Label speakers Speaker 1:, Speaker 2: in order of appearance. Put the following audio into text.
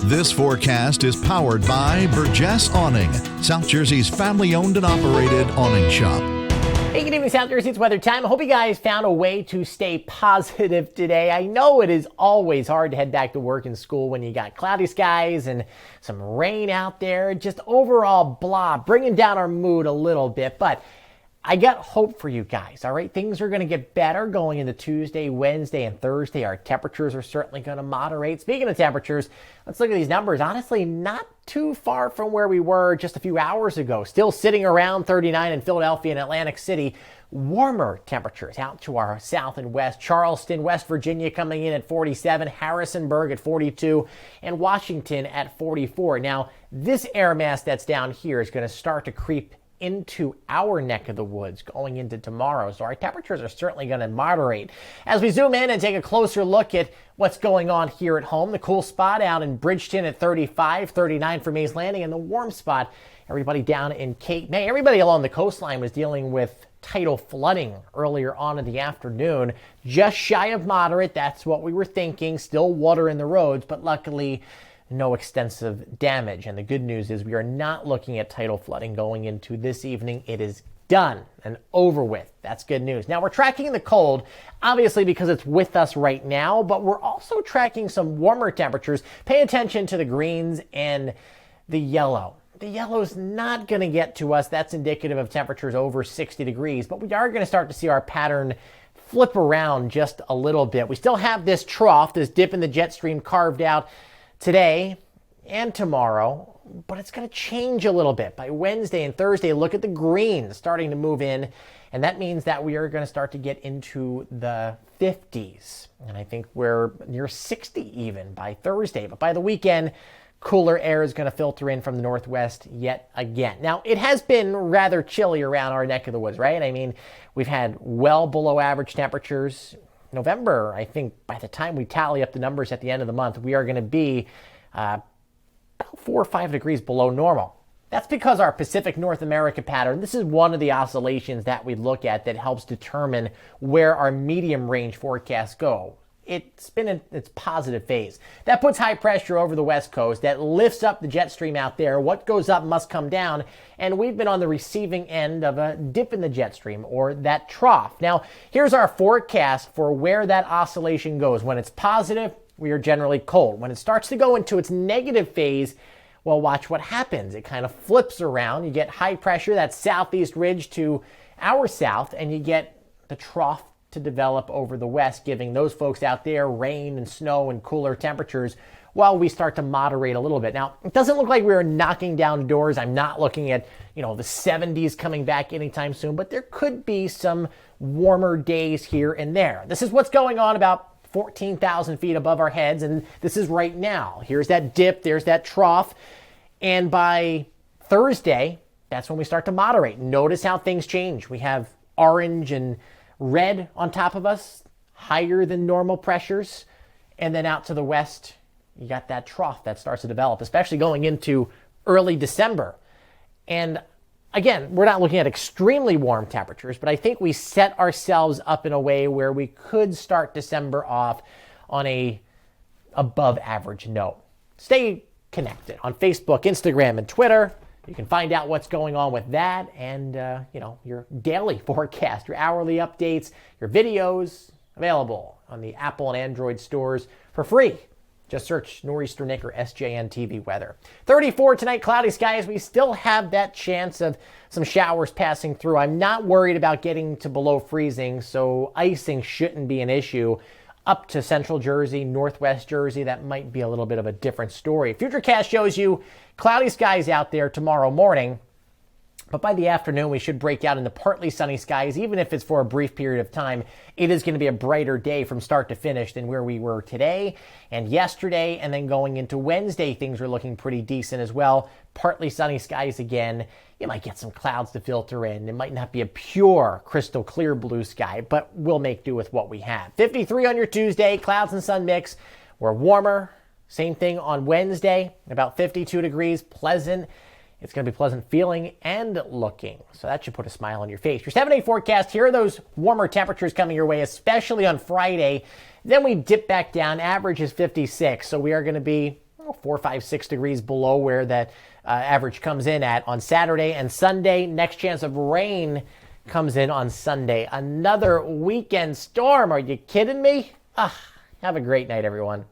Speaker 1: This forecast is powered by Burgess Awning, South Jersey's family-owned and operated awning shop.
Speaker 2: Hey, good evening, South Jersey. It's weather time. I hope you guys found a way to stay positive today. I know it is always hard to head back to work and school when you got cloudy skies and some rain out there. Just overall blah, bringing down our mood a little bit. But I got hope for you guys, all right? Things are going to get better going into Tuesday, Wednesday, and Thursday. Our temperatures are certainly going to moderate. Speaking of temperatures, let's look at these numbers. Honestly, not too far from where we were just a few hours ago. Still sitting around 39 in Philadelphia and Atlantic City. Warmer temperatures out to our south and west. Charleston, West Virginia coming in at 47, Harrisonburg at 42, and Washington at 44. Now, this air mass that's down here is going to start to creep into our neck of the woods going into tomorrow. So our temperatures are certainly going to moderate. As we zoom in and take a closer look at what's going on here at home, the cool spot out in Bridgeton at 35, 39 for Mays Landing, and the warm spot, everybody down in Cape May. Everybody along the coastline was dealing with tidal flooding earlier on in the afternoon. Just shy of moderate, that's what we were thinking. Still water in the roads, but luckily no extensive damage. And the good news is we are not looking at tidal flooding going into this evening. It is done and over with. That's good news. Now we're tracking the cold, obviously because it's with us right now, but we're also tracking some warmer temperatures. Pay attention to the greens and the yellow. The yellow's not going to get to us. That's indicative of temperatures over 60 degrees, but we are going to start to see our pattern flip around just a little bit. We still have this trough, this dip in the jet stream carved out today and tomorrow, but it's going to change a little bit. By Wednesday and Thursday, look at the greens starting to move in, and that means that we are going to start to get into the 50s. And I think we're near 60 even by Thursday. But by the weekend, cooler air is going to filter in from the northwest yet again. Now, it has been rather chilly around our neck of the woods, right? I mean, we've had well below average temperatures. November, I think by the time we tally up the numbers at the end of the month, we are going to be about 4 or 5 degrees below normal. That's because our Pacific North America pattern, this is one of the oscillations that we look at that helps determine where our medium range forecasts go. It's been in its positive phase. That puts high pressure over the west coast. That lifts up the jet stream out there. What goes up must come down. And we've been on the receiving end of a dip in the jet stream, or that trough. Now, here's our forecast for where that oscillation goes. When it's positive, we are generally cold. When it starts to go into its negative phase, well, watch what happens. It kind of flips around. You get high pressure, that southeast ridge to our south, and you get the trough to develop over the west, giving those folks out there rain and snow and cooler temperatures while we start to moderate a little bit. Now, it doesn't look like we're knocking down doors. I'm not looking at, the 70s coming back anytime soon, but there could be some warmer days here and there. This is what's going on about 14,000 feet above our heads, and this is right now. Here's that dip, there's that trough, and by Thursday, that's when we start to moderate. Notice how things change. We have orange and red on top of us, higher than normal pressures. And then out to the west, you got that trough that starts to develop, especially going into early December. And again, we're not looking at extremely warm temperatures, but I think we set ourselves up in a way where we could start December off on a above average note. Stay connected on Facebook, Instagram, and Twitter. You can find out what's going on with that and, your daily forecast, your hourly updates, your videos available on the Apple and Android stores for free. Just search Nor'easter Nick or SJN TV weather. 34 tonight, cloudy skies. We still have that chance of some showers passing through. I'm not worried about getting to below freezing, so icing shouldn't be an issue. Up to central Jersey, northwest Jersey, that might be a little bit of a different story. Futurecast shows you cloudy skies out there tomorrow morning, but by the afternoon we should break out into partly sunny skies. Even if it's for a brief period of time, it is going to be a brighter day from start to finish than where we were today and yesterday. And then going into Wednesday, things are looking pretty decent as well. Partly sunny skies again. You might get some clouds to filter in. It might not be a pure crystal clear blue sky, but we'll make do with what we have. 53 on your Tuesday, clouds and sun mix. We're warmer. Same thing on Wednesday, about 52 degrees, pleasant. It's going to be pleasant feeling and looking. So that should put a smile on your face. Your 7-day forecast, here are those warmer temperatures coming your way, especially on Friday. Then we dip back down. Average is 56. So we are going to be 4, 5, 6 degrees below where that average comes in at on Saturday and Sunday. Next chance of rain comes in on Sunday. Another weekend storm. Are you kidding me? Have a great night, everyone.